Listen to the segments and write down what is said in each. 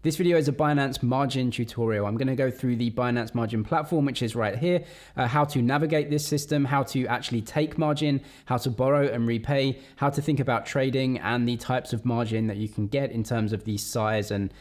This video is a Binance margin tutorial. I'm going to go through the Binance margin platform, which is right here, how to navigate this system, how to actually take margin, how to borrow and repay, how to think about trading, and the types of margin that you can get in terms of the size and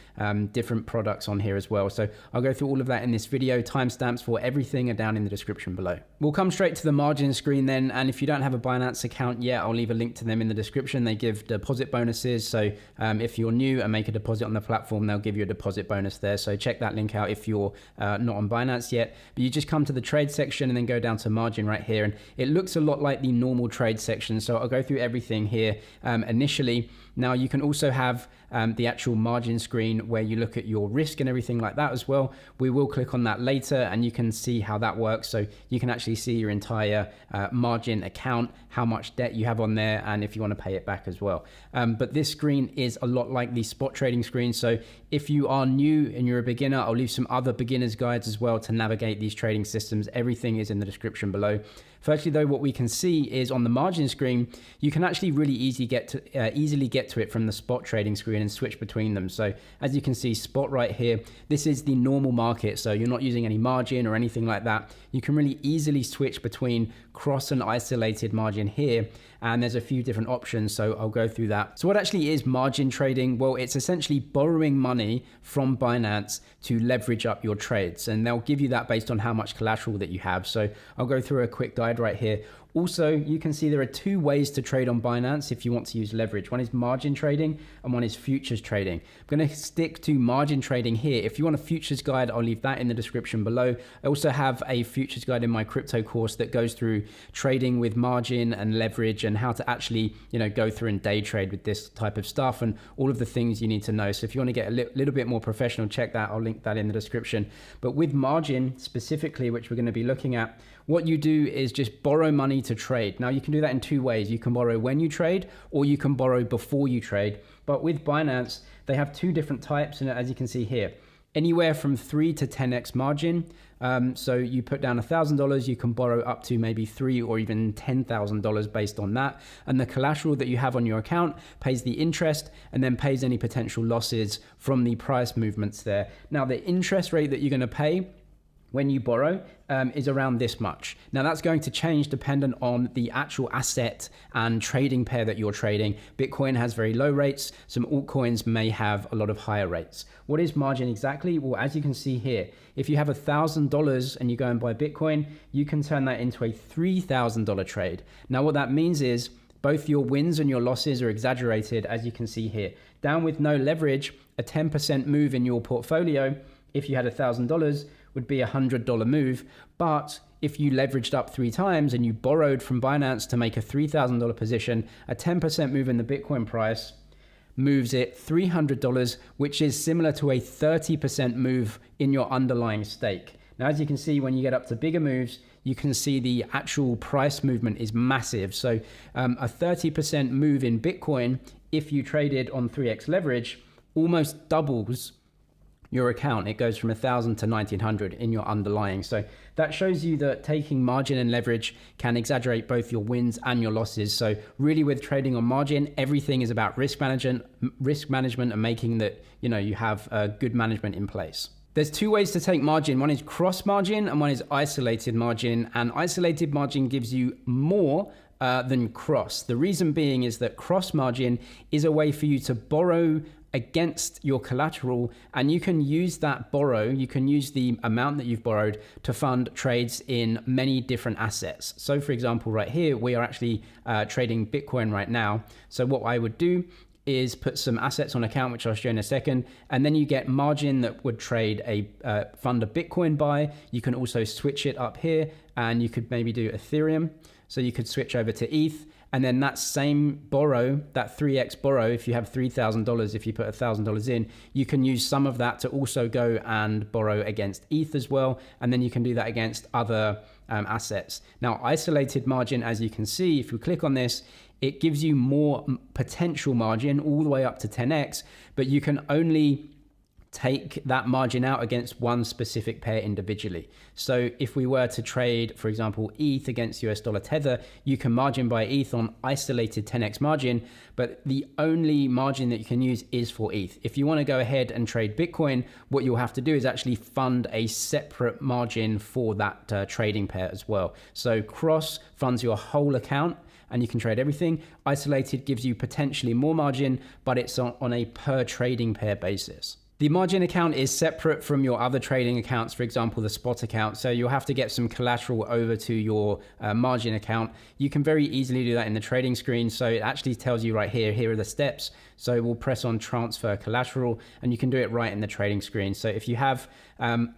different products on here as well. So I'll go through all of that in this video. Timestamps for everything are down in the description below. We'll come straight to the margin screen then. And if you don't have a Binance account yet, I'll leave a link to them in the description. They give deposit bonuses. So if you're new and make a deposit on the platform, they'll give you a deposit bonus there. So check that link out if you're not on Binance yet. But you just come to the trade section and then go down to margin right here. And it looks a lot like the normal trade section. So I'll go through everything here initially. Now you can also have the actual margin screen where you look at your risk and everything like that as well. We will click on that later and you can see how that works. So you can actually see your entire margin account, how much debt you have on there, and if you want to pay it back as well. But this screen is a lot like the spot trading screen. So if you are new and you're a beginner, I'll leave some other beginner's guides as well to navigate these trading systems. Everything is in the description below. Firstly, though, what we can see is on the margin screen, you can actually really easily get to it from the spot trading screen and switch between them. So as you can see, spot right here, this is the normal market. So you're not using any margin or anything like that. You can really easily switch between cross and isolated margin here. And there's a few different options, so I'll go through that. So what actually is margin trading? Well, it's essentially borrowing money from Binance to leverage up your trades. And they'll give you that based on how much collateral that you have. So I'll go through a quick guide right here. Also, you can see there are two ways to trade on Binance if you want to use leverage. One is margin trading and one is futures trading. I'm going to stick to margin trading here. If you want a futures guide, I'll leave that in the description below. I also have a futures guide in my crypto course that goes through trading with margin and leverage and how to actually, go through and day trade with this type of stuff and all of the things you need to know. So if you want to get a little bit more professional, check that. I'll link that in the description. But with margin specifically, which we're going to be looking at, what you do is just borrow money to trade. Now you can do that in two ways. You can borrow when you trade or you can borrow before you trade. But with Binance, they have two different types. And as you can see here, anywhere from 3 to 10x margin. So you put down $1,000, you can borrow up to maybe $3 or even $10,000 based on that. And the collateral that you have on your account pays the interest and then pays any potential losses from the price movements there. Now the interest rate that you're going to pay when you borrow is around this much. Now that's going to change dependent on the actual asset and trading pair that you're trading. Bitcoin has very low rates. Some altcoins may have a lot of higher rates. What is margin exactly? Well, as you can see here, if you have $1,000 and you go and buy Bitcoin, you can turn that into a $3,000 trade. Now what that means is both your wins and your losses are exaggerated, as you can see here. Down with no leverage, a 10% move in your portfolio, if you had $1,000, would be a $100 move. But if you leveraged up 3 times and you borrowed from Binance to make a $3,000 position, a 10% move in the Bitcoin price moves it $300, which is similar to a 30% move in your underlying stake. Now, as you can see, when you get up to bigger moves, you can see the actual price movement is massive. So a 30% move in Bitcoin, if you traded on 3x leverage, almost doubles your account. It goes from 1,000 to 1,900 in your underlying. So that shows you that taking margin and leverage can exaggerate both your wins and your losses. So really with trading on margin, everything is about risk management and making that, you have good management in place. There's two ways to take margin. One is cross margin and one is isolated margin. And isolated margin gives you more than cross. The reason being is that cross margin is a way for you to borrow against your collateral, and you can use you can use the amount that you've borrowed to fund trades in many different assets. So for example, right here, we are actually trading Bitcoin right now. So what I would do is put some assets on account, which I'll show in a second, and then you get margin that would trade fund a Bitcoin buy. You can also switch it up here, and you could maybe do Ethereum. So you could switch over to ETH. And then that same borrow, that 3x borrow, if you have $3,000, if you put $1,000 in, you can use some of that to also go and borrow against ETH as well. And then you can do that against other assets. Now, isolated margin, as you can see, if you click on this, it gives you more potential margin all the way up to 10x, but you can only take that margin out against one specific pair individually. So if we were to trade, for example, ETH against US dollar Tether, you can margin buy ETH on isolated 10x margin, but the only margin that you can use is for ETH. If you want to go ahead and trade Bitcoin, what you'll have to do is actually fund a separate margin for that trading pair as well. So Cross funds your whole account, and you can trade everything. Isolated gives you potentially more margin, but it's on a per trading pair basis. The margin account is separate from your other trading accounts, for example, the spot account. So you'll have to get some collateral over to your margin account. You can very easily do that in the trading screen. So it actually tells you right here are the steps. So we'll press on transfer collateral, and you can do it right in the trading screen. So if you have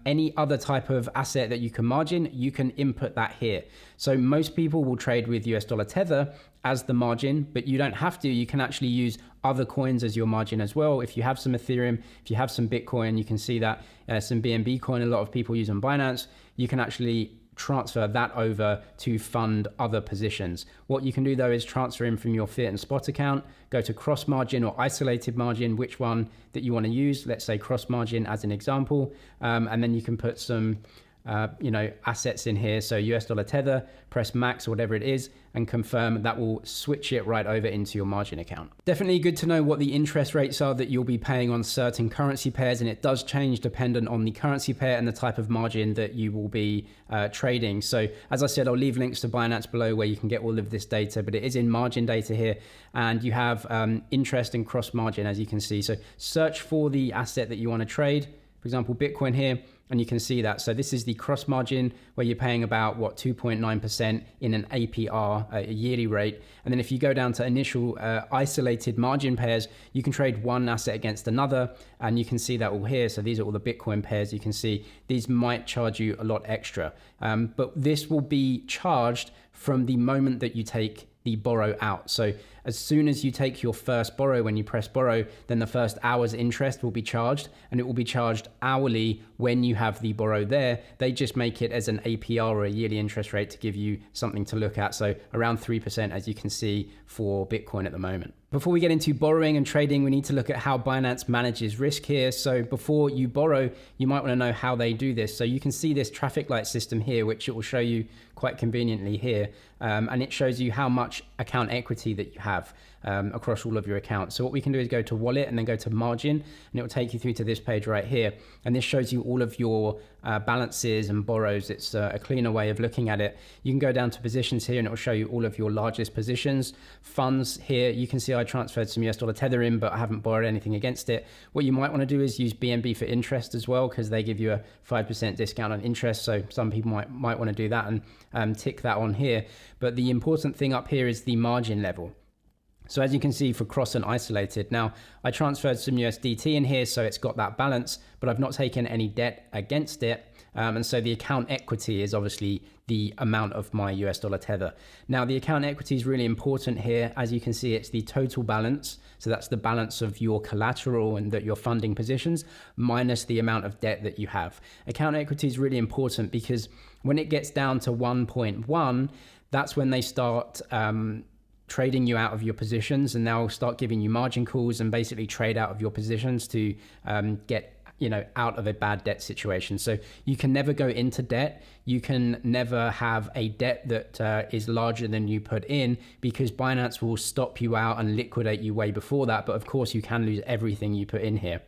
any other type of asset that you can margin, you can input that here. So most people will trade with US dollar Tether as the margin, but you don't have to. You can actually use other coins as your margin as well. If you have some Ethereum, if you have some Bitcoin, you can see that some BNB coin, a lot of people use on Binance, you can actually transfer that over to fund other positions. What you can do though is transfer in from your fiat and spot account, go to cross margin or isolated margin, which one that you want to use. Let's say cross margin as an example, and then you can put some assets in here. So US dollar Tether, press max or whatever it is, and confirm. That will switch it right over into your margin account. Definitely good to know what the interest rates are that you'll be paying on certain currency pairs, and it does change dependent on the currency pair and the type of margin that you will be trading. So as I said, I'll leave links to Binance below where you can get all of this data, but it is in margin data here, and you have interest and cross margin, as you can see. So search for the asset that you want to trade, for example, Bitcoin here, and you can see that. So this is the cross margin where you're paying about 2.9% in an APR, a yearly rate. And then if you go down to initial isolated margin pairs, you can trade one asset against another, and you can see that all here. So these are all the Bitcoin pairs. You can see these might charge you a lot extra, but this will be charged from the moment that you take the borrow out. So as soon as you take your first borrow, when you press borrow, then the first hour's interest will be charged, and it will be charged hourly when you have the borrow there. They just make it as an APR or a yearly interest rate to give you something to look at. So around 3%, as you can see, for Bitcoin at the moment. Before we get into borrowing and trading, we need to look at how Binance manages risk here. So before you borrow, you might want to know how they do this. So you can see this traffic light system here, which it will show you quite conveniently here. And it shows you how much account equity that you have across all of your accounts. So what we can do is go to wallet and then go to margin, and it will take you through to this page right here. And this shows you all of your balances and borrows. It's a cleaner way of looking at it. You can go down to positions here, and it will show you all of your largest positions. Funds here, you can see I transferred some US dollar Tether in, but I haven't borrowed anything against it. What you might want to do is use BNB for interest as well, because they give you a 5% discount on interest. So some people might want to do that and tick that on here. But the important thing up here is the margin level. So as you can see for cross and isolated, now I transferred some USDT in here, so it's got that balance, but I've not taken any debt against it. And so the account equity is obviously the amount of my US dollar Tether. Now the account equity is really important here. As you can see, it's the total balance. So that's the balance of your collateral and that you're funding positions minus the amount of debt that you have. Account equity is really important because when it gets down to 1.1, that's when they start trading you out of your positions, and they'll start giving you margin calls and basically trade out of your positions to get out of a bad debt situation. So you can never go into debt. You can never have a debt that is larger than you put in, because Binance will stop you out and liquidate you way before that. But of course you can lose everything you put in here.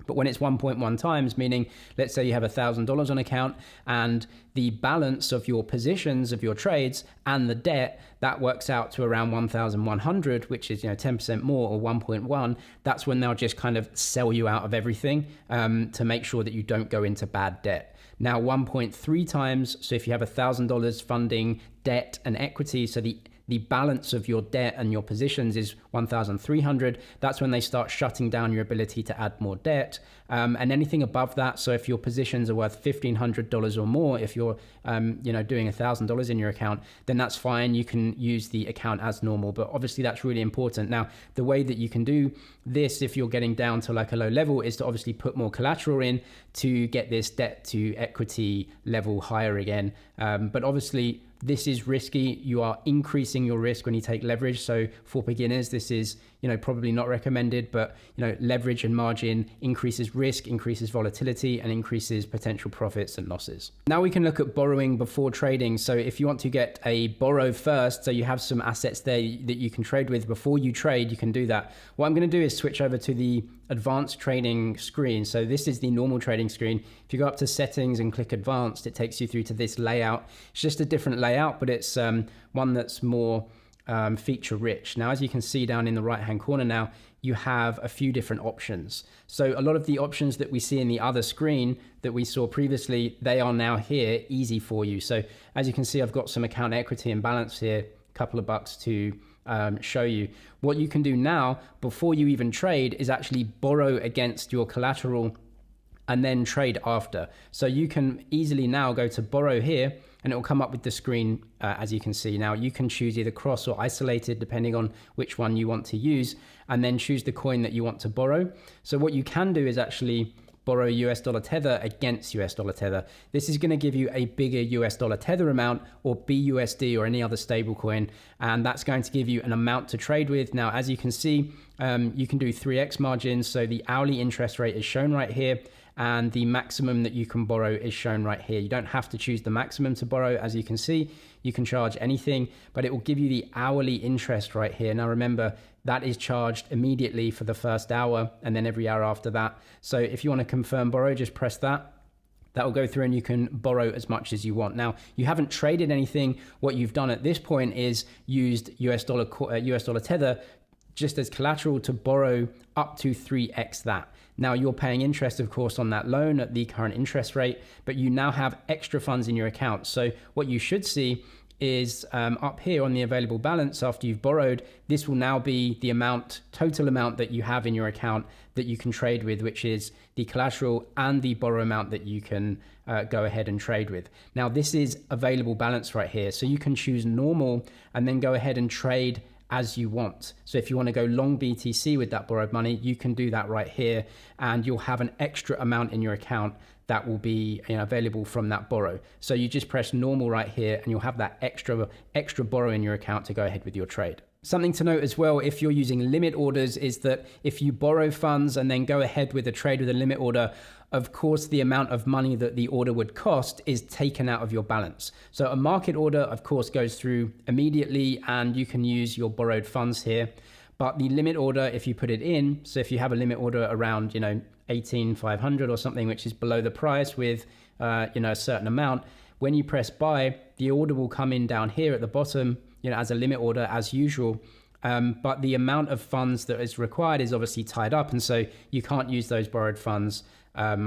But when it's 1.1 times, meaning let's say you have $1,000 on account and the balance of your positions of your trades and the debt, that works out to around 1,100, which is 10% more, or 1.1. That's when they'll just kind of sell you out of everything to make sure that you don't go into bad debt. Now 1.3 times, so if you have $1,000 funding debt and equity, so the balance of your debt and your positions is 1,300. That's when they start shutting down your ability to add more debt. And anything above that, so if your positions are worth $1,500 or more, if you're doing $1,000 in your account, then that's fine. You can use the account as normal, but obviously that's really important. Now, the way that you can do this, if you're getting down to like a low level, is to obviously put more collateral in to get this debt to equity level higher again. But obviously, this is risky. You are increasing your risk when you take leverage. So for beginners, this is, probably not recommended, but leverage and margin increases risk, increases volatility, and increases potential profits and losses. Now we can look at borrowing before trading. So if you want to get a borrow first, so you have some assets there that you can trade with before you trade, you can do that. What I'm going to do is switch over to the advanced trading screen. So this is the normal trading screen. If you go up to settings and click advanced, it takes you through to this layout. It's just a different layout, but it's one that's more feature rich. Now, as you can see down in the right hand corner now, you have a few different options. So a lot of the options that we see in the other screen that we saw previously, they are now here easy for you. So as you can see, I've got some account equity and balance here, a couple of bucks to show you. What you can do now before you even trade is actually borrow against your collateral and then trade after. So you can easily now go to borrow here and it will come up with the screen as you can see. Now you can choose either cross or isolated depending on which one you want to use, and then choose the coin that you want to borrow. So what you can do is actually borrow US dollar tether against US dollar tether. This is going to give you a bigger US dollar tether amount, or BUSD or any other stable coin, and that's going to give you an amount to trade with. Now as you can see, you can do 3x margins, so the hourly interest rate is shown right here, and the maximum that you can borrow is shown right here. You don't have to choose the maximum to borrow. As you can see, you can charge anything, but it will give you the hourly interest right here. Now remember, that is charged immediately for the first hour and then every hour after that. So if you want to confirm borrow, just press that. That will go through and you can borrow as much as you want. Now, you haven't traded anything. What you've done at this point is used US dollar tether just as collateral to borrow up to 3x that. Now you're paying interest, of course, on that loan at the current interest rate, but you now have extra funds in your account. So what you should see is up here on the available balance after you've borrowed, this will now be the total amount that you have in your account that you can trade with, which is the collateral and the borrow amount that you can go ahead and trade with. Now this is available balance right here. So you can choose normal and then go ahead and trade as you want. So if you want to go long BTC with that borrowed money, you can do that right here, and you'll have an extra amount in your account that will be available from that borrow. So you just press normal right here and you'll have that extra borrow in your account to go ahead with your trade. Something to note as well, if you're using limit orders, is that if you borrow funds and then go ahead with a trade with a limit order, of course, the amount of money that the order would cost is taken out of your balance. So a market order, of course, goes through immediately and you can use your borrowed funds here. But the limit order, if you put it in, so if you have a limit order around, 18,500 or something, which is below the price with, a certain amount, when you press buy, the order will come in down here at the bottom, as a limit order as usual. But the amount of funds that is required is obviously tied up. And so you can't use those borrowed funds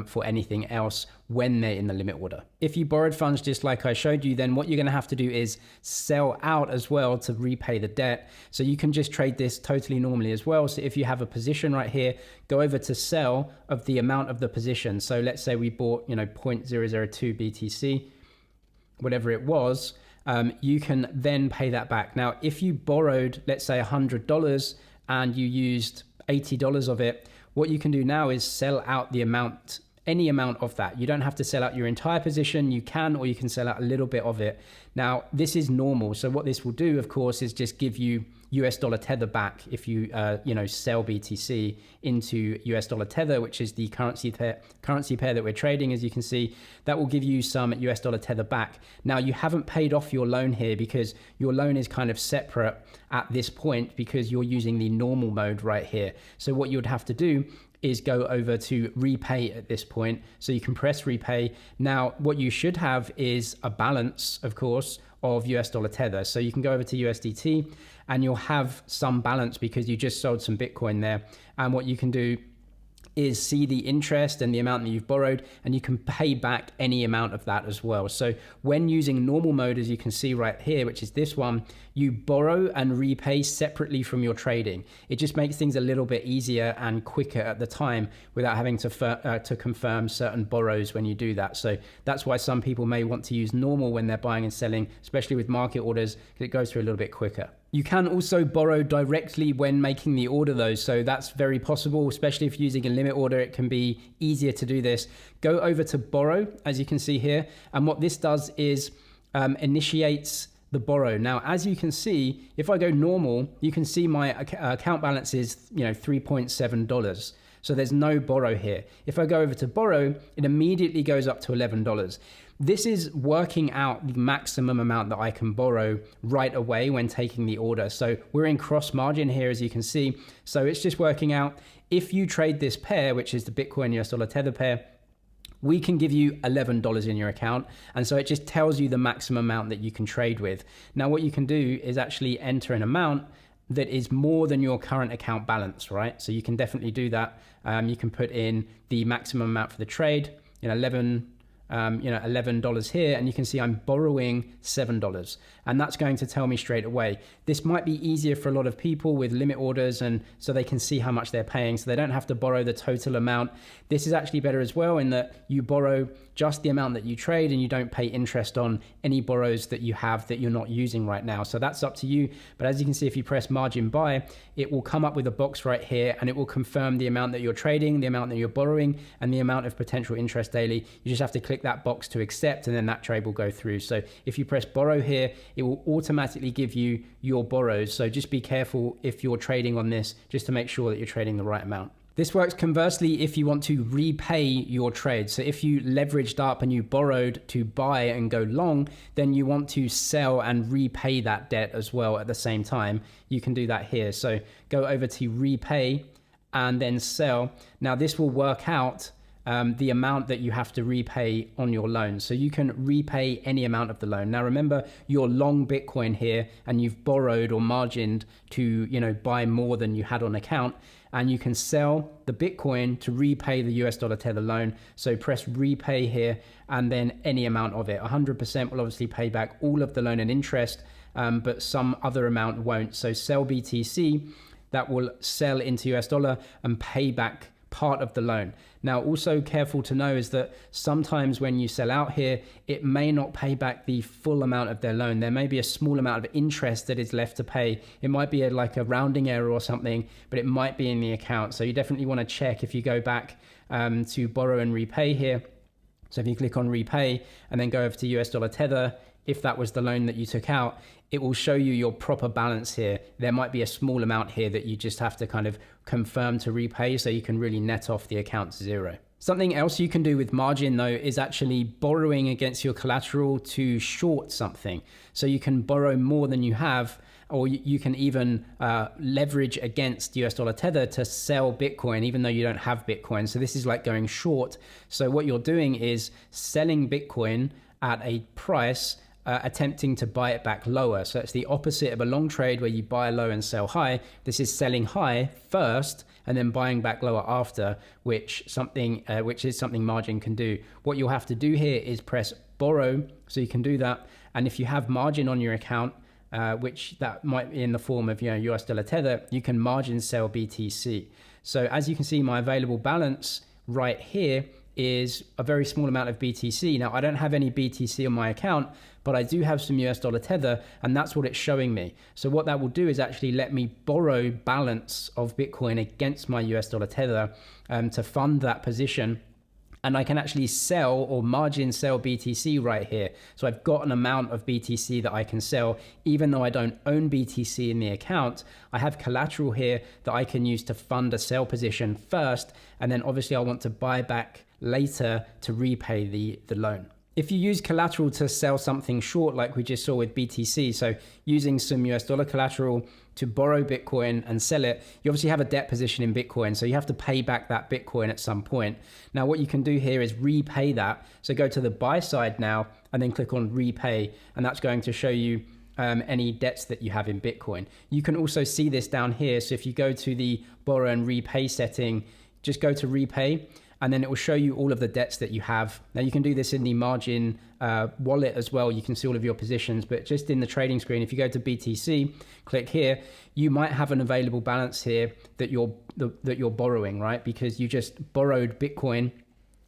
for anything else when they're in the limit order. If you borrowed funds just like I showed you, then what you're going to have to do is sell out as well to repay the debt. So you can just trade this totally normally as well. So if you have a position right here, go over to sell of the amount of the position. So let's say we bought 0.002 BTC, whatever it was. You can then pay that back. Now, if you borrowed, let's say $100 and you used $80 of it, what you can do now is sell out the amount, any amount of that. You don't have to sell out your entire position. You can, or you can sell out a little bit of it. Now, this is normal. So what this will do, of course, is just give you US dollar tether back if you, sell BTC into US dollar tether, which is the currency pair that we're trading. As you can see, that will give you some US dollar tether back. Now, you haven't paid off your loan here because your loan is kind of separate at this point because you're using the normal mode right here. So what you would have to do is go over to repay at this point. So you can press repay. Now, what you should have is a balance, of course, of US dollar tether. So you can go over to USDT and you'll have some balance because you just sold some Bitcoin there. And what you can do is see the interest and the amount that you've borrowed, and you can pay back any amount of that as well. So when using normal mode, as you can see right here, which is this one, you borrow and repay separately from your trading. It just makes things a little bit easier and quicker at the time without having to confirm certain borrows when you do that. So that's why some people may want to use normal when they're buying and selling, especially with market orders, because it goes through a little bit quicker. You can also borrow directly when making the order though, so that's very possible, especially if you're using a limit order. It can be easier to do this. Go over to borrow, as you can see here, and what this does is initiates the borrow. Now, as you can see, if I go normal, you can see my account balance is, $3.7. So there's no borrow here. If I go over to borrow, it immediately goes up to $11. This is working out the maximum amount that I can borrow right away when taking the order. So we're in cross margin here, as you can see. So it's just working out, if you trade this pair, which is the Bitcoin US dollar tether pair, we can give you $11 in your account. And so it just tells you the maximum amount that you can trade with. Now, what you can do is actually enter an amount that is more than your current account balance, right? So you can definitely do that. You can put in the maximum amount for the trade, $11 here, and you can see I'm borrowing $7, and that's going to tell me straight away. This might be easier for a lot of people with limit orders, and so they can see how much they're paying, so they don't have to borrow the total amount. This is actually better as well, in that you borrow just the amount that you trade and you don't pay interest on any borrows that you have that you're not using right now. So that's up to you. But as you can see, if you press margin buy, it will come up with a box right here, and it will confirm the amount that you're trading, the amount that you're borrowing, and the amount of potential interest daily. You just have to click that box to accept, and then that trade will go through. So if you press borrow here, it will automatically give you your borrows. So just be careful if you're trading on this, just to make sure that you're trading the right amount. This works conversely if you want to repay your trade. So if you leveraged up and you borrowed to buy and go long, then you want to sell and repay that debt as well at the same time. You can do that here. So go over to repay and then sell. Now this will work out the amount that you have to repay on your loan. So you can repay any amount of the loan. Now remember, you're long Bitcoin here and you've borrowed or margined to buy more than you had on account, and you can sell the Bitcoin to repay the US dollar tether loan. So press repay here, and then any amount of it. 100% will obviously pay back all of the loan and interest, but some other amount won't. So sell BTC, that will sell into US dollar and pay back part of the loan. Now, also careful to know is that sometimes when you sell out here, it may not pay back the full amount of their loan. There may be a small amount of interest that is left to pay. It might be like a rounding error or something, but it might be in the account. So you definitely want to check if you go back to borrow and repay here. So if you click on repay and then go over to US dollar tether, if that was the loan that you took out, it will show you your proper balance here. There might be a small amount here that you just have to kind of confirm to repay, so you can really net off the account to zero. Something else you can do with margin though is actually borrowing against your collateral to short something. So you can borrow more than you have, or you can even leverage against US dollar tether to sell Bitcoin, even though you don't have Bitcoin. So this is like going short. So what you're doing is selling Bitcoin at a price, attempting to buy it back lower. So it's the opposite of a long trade where you buy low and sell high. This is selling high first and then buying back lower after, which is something margin can do. What you'll have to do here is press borrow, so you can do that. And if you have margin on your account, which that might be in the form of US dollar tether, you can margin sell BTC. So as you can see, my available balance right here is a very small amount of BTC. Now, I don't have any BTC on my account, but I do have some US dollar tether, and that's what it's showing me. So what that will do is actually let me borrow balance of Bitcoin against my US dollar tether to fund that position. And I can actually sell or margin sell BTC right here. So I've got an amount of BTC that I can sell, even though I don't own BTC in the account. I have collateral here that I can use to fund a sell position first, and then obviously I want to buy back later to repay the loan. If you use collateral to sell something short, like we just saw with BTC, so using some US dollar collateral to borrow Bitcoin and sell it, you obviously have a debt position in Bitcoin, so you have to pay back that Bitcoin at some point. Now, what you can do here is repay that. So go to the buy side now and then click on repay, and that's going to show you any debts that you have in Bitcoin. You can also see this down here. So if you go to the borrow and repay setting, just go to repay, and then it will show you all of the debts that you have. Now you can do this in the margin wallet as well. You can see all of your positions, but just in the trading screen, if you go to BTC, click here, you might have an available balance here that you're borrowing, right? Because you just borrowed Bitcoin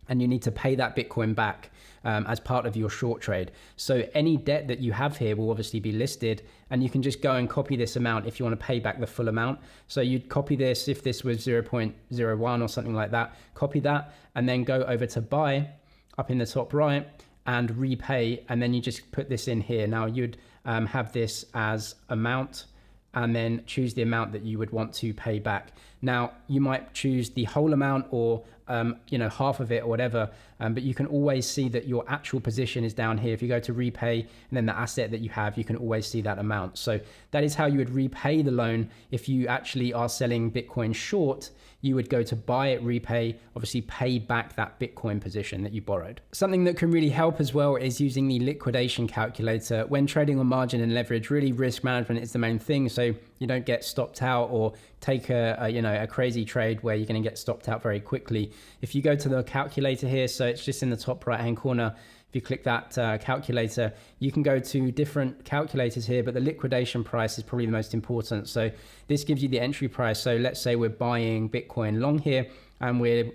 and you need to pay that Bitcoin back as part of your short trade. So any debt that you have here will obviously be listed, and you can just go and copy this amount if you want to pay back the full amount. So you'd copy this if this was 0.01 or something like that, copy that, and then go over to buy up in the top right, and repay, and then you just put this in here. Now you'd have this as amount, and then choose the amount that you would want to pay back. Now you might choose the whole amount or half of it or whatever, but you can always see that your actual position is down here. If you go to repay and then the asset that you have, you can always see that amount. So that is how you would repay the loan. If you actually are selling Bitcoin short, you would go to buy it, repay, obviously pay back that Bitcoin position that you borrowed. Something that can really help as well is using the liquidation calculator. When trading on margin and leverage, really risk management is the main thing, so you don't get stopped out or take a crazy trade where you're going to get stopped out very quickly. If you go to the calculator here, so it's just in the top right hand corner, if you click that calculator, you can go to different calculators here, but the liquidation price is probably the most important. So this gives you the entry price. So let's say we're buying Bitcoin long here, and we're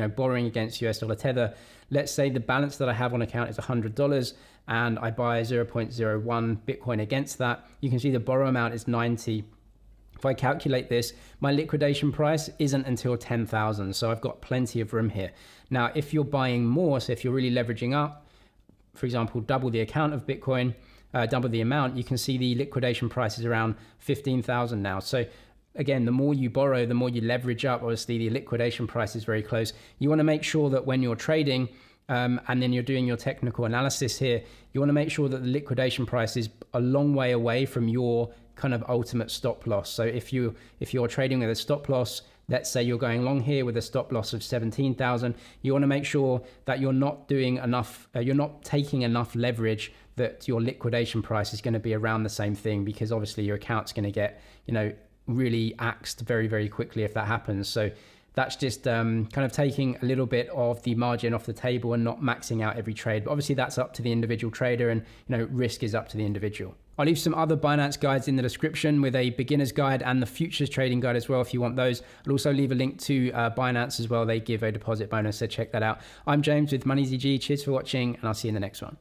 borrowing against US dollar tether. Let's say the balance that I have on account is $100, and I buy 0.01 Bitcoin against that. You can see the borrow amount is 90. If I calculate this, my liquidation price isn't until 10,000. So I've got plenty of room here. Now, if you're buying more, so if you're really leveraging up, for example, double the account of Bitcoin, double the amount, you can see the liquidation price is around 15,000 now. So again, the more you borrow, the more you leverage up. Obviously, the liquidation price is very close. You want to make sure that when you're trading, and then you're doing your technical analysis here, you want to make sure that the liquidation price is a long way away from your kind of ultimate stop loss. So if you're trading with a stop loss, let's say you're going long here with a stop loss of 17,000, you want to make sure that you're not doing enough, you're not taking enough leverage that your liquidation price is going to be around the same thing, because obviously your account's going to get, really axed very, very quickly if that happens. So that's just kind of taking a little bit of the margin off the table and not maxing out every trade. But obviously that's up to the individual trader, and risk is up to the individual. I'll leave some other Binance guides in the description with a beginner's guide and the futures trading guide as well if you want those. I'll also leave a link to Binance as well. They give a deposit bonus, so check that out. I'm James with MoneyZG. Cheers for watching, and I'll see you in the next one.